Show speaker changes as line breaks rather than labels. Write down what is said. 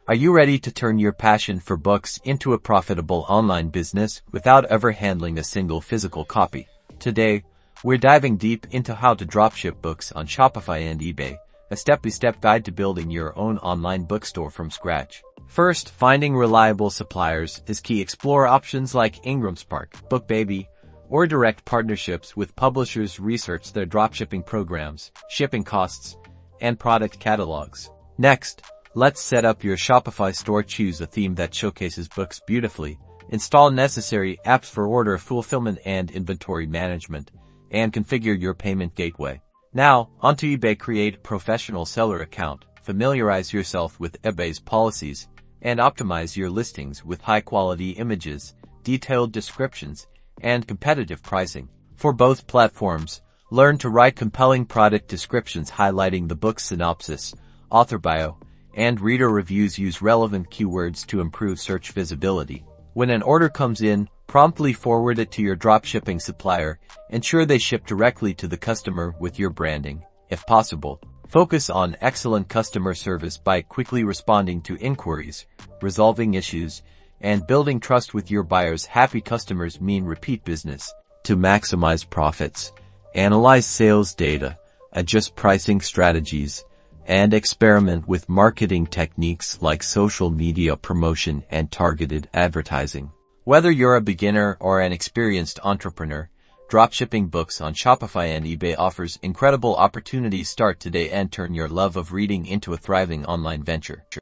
Are you ready to turn your passion for books into a profitable online business without ever handling a single physical copy? Today, we're diving deep into how to dropship books on Shopify and eBay, a step-by-step guide to building your own online bookstore from scratch. First, finding reliable suppliers is key. Explore options like Ingram Spark, BookBaby, or direct partnerships with publishers. Research their dropshipping programs, shipping costs, and product catalogs. Next, let's set up your Shopify store. Choose a theme that showcases books beautifully. Install necessary apps for order fulfillment and inventory management, and configure your payment gateway. Now, onto eBay. Create a professional seller account. Familiarize yourself with eBay's policies, and optimize your listings with high-quality images, detailed descriptions, and competitive pricing. For both platforms, learn to write compelling product descriptions highlighting the book's synopsis, author bio, and reader reviews. Use relevant keywords to improve search visibility. When an order comes in, promptly forward it to your dropshipping supplier. Ensure they ship directly to the customer with your branding. If possible, focus on excellent customer service by quickly responding to inquiries, resolving issues, and building trust with your buyers. Happy customers mean repeat business. To maximize profits, analyze sales data, adjust pricing strategies, and experiment with marketing techniques like social media promotion and targeted advertising. Whether you're a beginner or an experienced entrepreneur, dropshipping books on Shopify and eBay offers incredible opportunities. Start today and turn your love of reading into a thriving online venture.